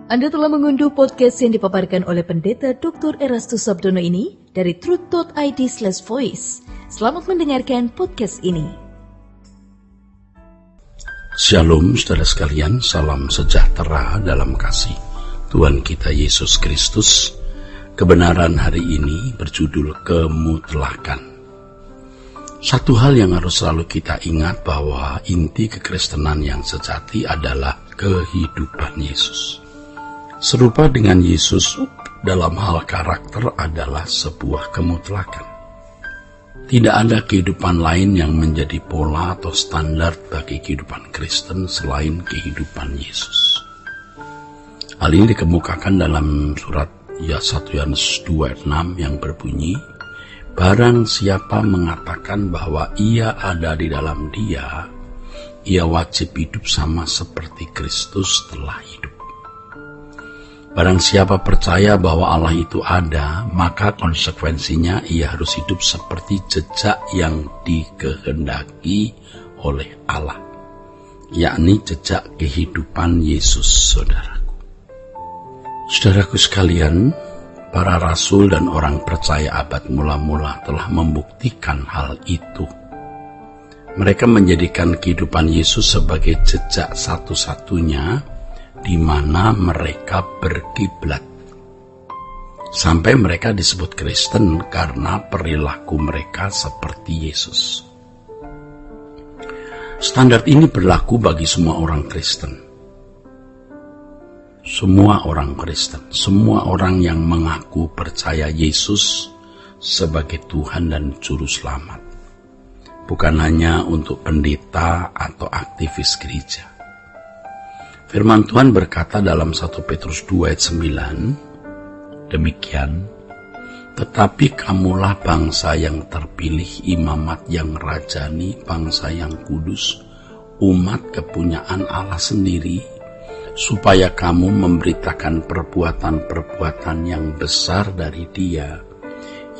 Anda telah mengunduh podcast yang dipaparkan oleh Pendeta Dr. Erastus Sabdono ini dari truth.id/voice. Selamat mendengarkan podcast ini. Shalom saudara sekalian, salam sejahtera dalam kasih Tuhan kita Yesus Kristus. Kebenaran hari ini berjudul Kemutlakan. Satu hal yang harus selalu kita ingat bahwa inti kekristenan yang sejati adalah kehidupan Yesus. Serupa dengan Yesus dalam hal karakter adalah sebuah kemutlakan. Tidak ada kehidupan lain yang menjadi pola atau standar bagi kehidupan Kristen selain kehidupan Yesus. Hal ini dikemukakan dalam surat 1 Yohanes 2:6 yang berbunyi, "Barang siapa mengatakan bahwa ia ada di dalam Dia, ia wajib hidup sama seperti Kristus telah hidup." Barang siapa percaya bahwa Allah itu ada, maka konsekuensinya ia harus hidup seperti jejak yang dikehendaki oleh Allah, yakni jejak kehidupan Yesus, saudaraku. Saudaraku sekalian, para rasul dan orang percaya abad mula-mula telah membuktikan hal itu. Mereka menjadikan kehidupan Yesus sebagai jejak satu-satunya di mana mereka berkiblat. Sampai mereka disebut Kristen karena perilaku mereka seperti Yesus. Standar ini berlaku bagi semua orang Kristen. Semua orang Kristen, semua orang yang mengaku percaya Yesus sebagai Tuhan dan Juru Selamat. Bukan hanya untuk pendeta atau aktivis gereja. Firman Tuhan berkata dalam 1 Petrus 2:9, demikian, "Tetapi kamulah bangsa yang terpilih, imamat yang rajani, bangsa yang kudus, umat kepunyaan Allah sendiri, supaya kamu memberitakan perbuatan-perbuatan yang besar dari Dia,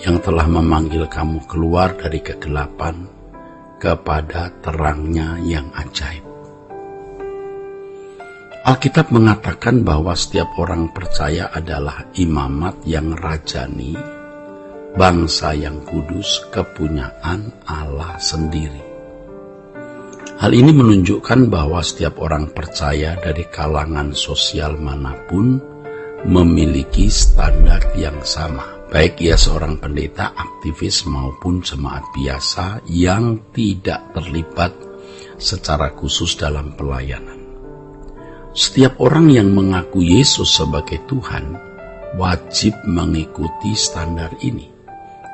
yang telah memanggil kamu keluar dari kegelapan kepada terangnya yang ajaib." Alkitab mengatakan bahwa setiap orang percaya adalah imamat yang rajani, bangsa yang kudus, kepunyaan Allah sendiri. Hal ini menunjukkan bahwa setiap orang percaya dari kalangan sosial manapun memiliki standar yang sama, baik ia seorang pendeta, aktivis maupun jemaat biasa yang tidak terlibat secara khusus dalam pelayanan. Setiap orang yang mengaku Yesus sebagai Tuhan wajib mengikuti standar ini,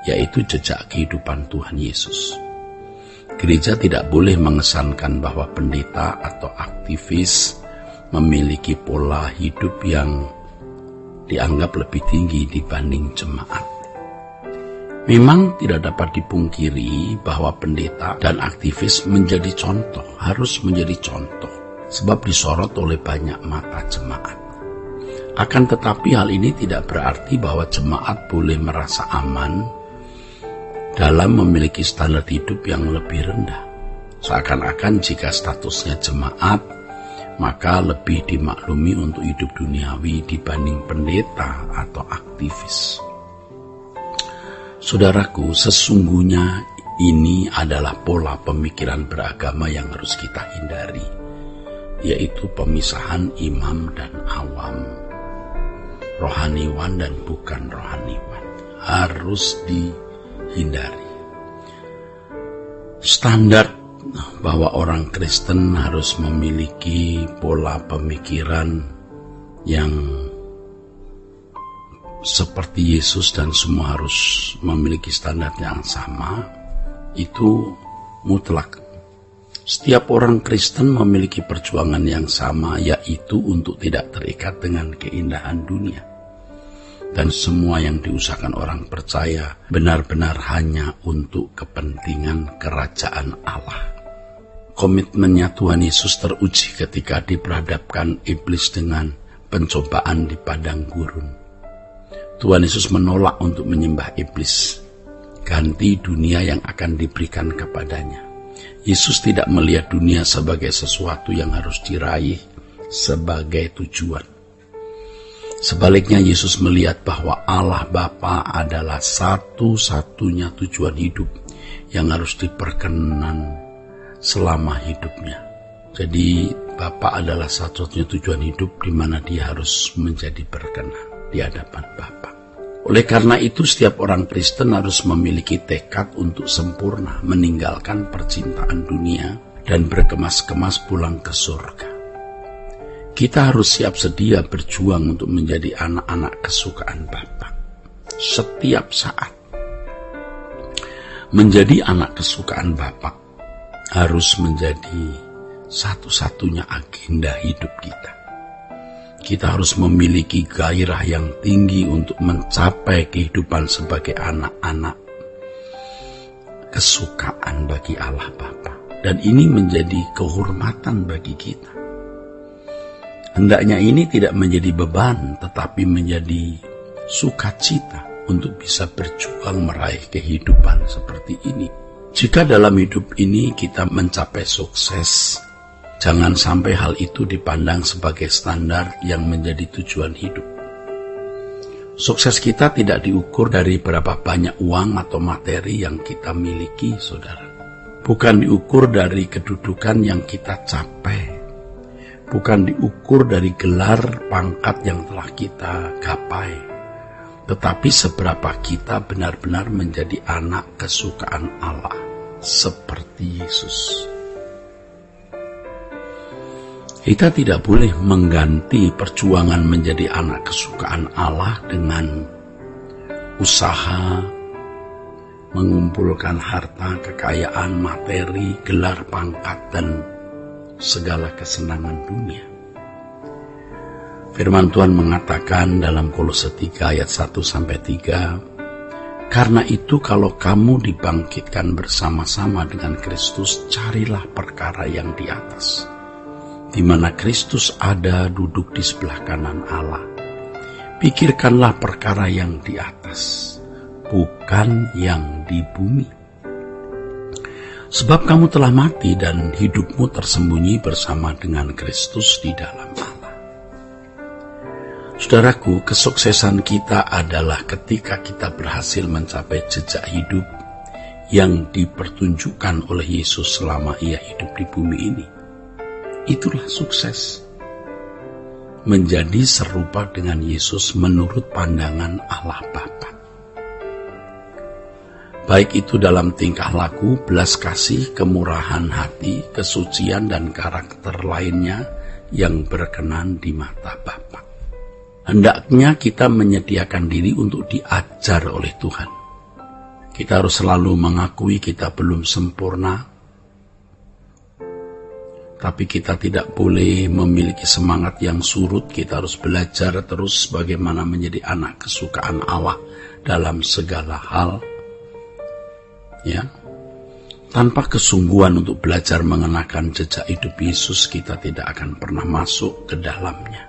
yaitu jejak kehidupan Tuhan Yesus. Gereja tidak boleh mengesankan bahwa pendeta atau aktivis memiliki pola hidup yang dianggap lebih tinggi dibanding jemaat. Memang tidak dapat dipungkiri bahwa pendeta dan aktivis menjadi contoh, harus menjadi contoh, sebab disorot oleh banyak mata jemaat. Akan tetapi hal ini tidak berarti bahwa jemaat boleh merasa aman dalam memiliki standar hidup yang lebih rendah. Seakan-akan jika statusnya jemaat, maka lebih dimaklumi untuk hidup duniawi dibanding pendeta atau aktivis. Saudaraku, sesungguhnya ini adalah pola pemikiran beragama yang harus kita hindari, yaitu pemisahan imam dan awam, rohaniwan dan bukan rohaniwan, harus dihindari. Standar bahwa orang Kristen harus memiliki pola pemikiran yang seperti Yesus dan semua harus memiliki standar yang sama, itu mutlak. Setiap orang Kristen memiliki perjuangan yang sama, yaitu untuk tidak terikat dengan keindahan dunia. Dan semua yang diusahakan orang percaya benar-benar hanya untuk kepentingan kerajaan Allah. Komitmennya Tuhan Yesus teruji ketika diperhadapkan iblis dengan pencobaan di padang gurun. Tuhan Yesus menolak untuk menyembah iblis, ganti dunia yang akan diberikan kepadanya. Yesus tidak melihat dunia sebagai sesuatu yang harus diraih sebagai tujuan. Sebaliknya Yesus melihat bahwa Allah Bapa adalah satu-satunya tujuan hidup yang harus diperkenan selama hidupnya. Jadi Bapa adalah satu-satunya tujuan hidup di mana dia harus menjadi berkenan di hadapan Bapa. Oleh karena itu setiap orang Kristen harus memiliki tekad untuk sempurna meninggalkan percintaan dunia dan berkemas-kemas pulang ke surga. Kita harus siap sedia berjuang untuk menjadi anak-anak kesukaan Bapa setiap saat. Menjadi anak kesukaan Bapa harus menjadi satu-satunya agenda hidup kita. Kita harus memiliki gairah yang tinggi untuk mencapai kehidupan sebagai anak-anak kesukaan bagi Allah Bapa. Dan ini menjadi kehormatan bagi kita. Hendaknya ini tidak menjadi beban, tetapi menjadi sukacita untuk bisa berjuang meraih kehidupan seperti ini. Jika dalam hidup ini kita mencapai sukses, jangan sampai hal itu dipandang sebagai standar yang menjadi tujuan hidup. Sukses kita tidak diukur dari berapa banyak uang atau materi yang kita miliki, saudara. Bukan diukur dari kedudukan yang kita capai. Bukan diukur dari gelar pangkat yang telah kita gapai, tetapi seberapa kita benar-benar menjadi anak kesukaan Allah seperti Yesus. Kita tidak boleh mengganti perjuangan menjadi anak kesukaan Allah dengan usaha mengumpulkan harta, kekayaan, materi, gelar pangkat, dan segala kesenangan dunia. Firman Tuhan mengatakan dalam Kolose 3 ayat 1-3, karena itu kalau kamu dibangkitkan bersama-sama dengan Kristus, carilah perkara yang di atas, di mana Kristus ada duduk di sebelah kanan Allah. Pikirkanlah perkara yang di atas, bukan yang di bumi. Sebab kamu telah mati dan hidupmu tersembunyi bersama dengan Kristus di dalam Allah. Saudaraku, kesuksesan kita adalah ketika kita berhasil mencapai jejak hidup yang dipertunjukkan oleh Yesus selama ia hidup di bumi ini. Itulah sukses. Menjadi serupa dengan Yesus menurut pandangan Allah Bapa. Baik itu dalam tingkah laku, belas kasih, kemurahan hati, kesucian, dan karakter lainnya yang berkenan di mata Bapa. Hendaknya kita menyediakan diri untuk diajar oleh Tuhan. Kita harus selalu mengakui kita belum sempurna, tapi kita tidak boleh memiliki semangat yang surut. Kita harus belajar terus bagaimana menjadi anak kesukaan Allah dalam segala hal. Ya, tanpa kesungguhan untuk belajar mengenakan jejak hidup Yesus, kita tidak akan pernah masuk ke dalamnya.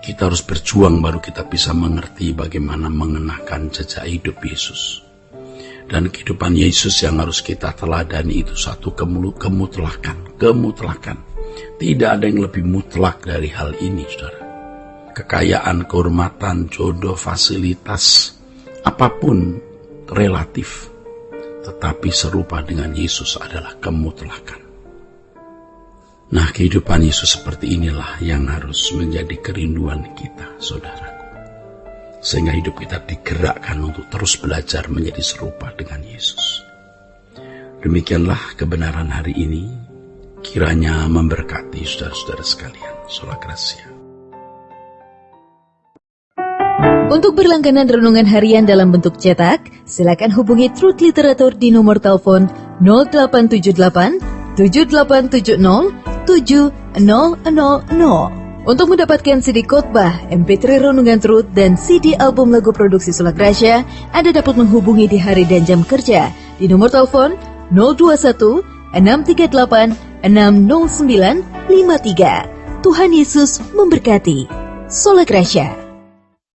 Kita harus berjuang baru kita bisa mengerti bagaimana mengenakan jejak hidup Yesus. Dan kehidupan Yesus yang harus kita teladani itu satu kemutlakan. Tidak ada yang lebih mutlak dari hal ini, saudara. Kekayaan, kehormatan, jodoh, fasilitas, apapun relatif, tetapi serupa dengan Yesus adalah kemutlakan. Nah, kehidupan Yesus seperti inilah yang harus menjadi kerinduan kita, saudaraku. Sehingga hidup kita digerakkan untuk terus belajar menjadi serupa dengan Yesus. Demikianlah kebenaran hari ini, kiranya memberkati saudara-saudara sekalian. Sola Gracia. Untuk berlangganan renungan harian dalam bentuk cetak, silakan hubungi Truth Literatur di nomor telepon 0878 7870 7000. Untuk mendapatkan CD khotbah, MP3 renungan Truth, dan CD album lagu produksi Sola Gracia, Anda dapat menghubungi di hari dan jam kerja di nomor telepon 021 638 60953. Tuhan Yesus memberkati. Sola Gracia.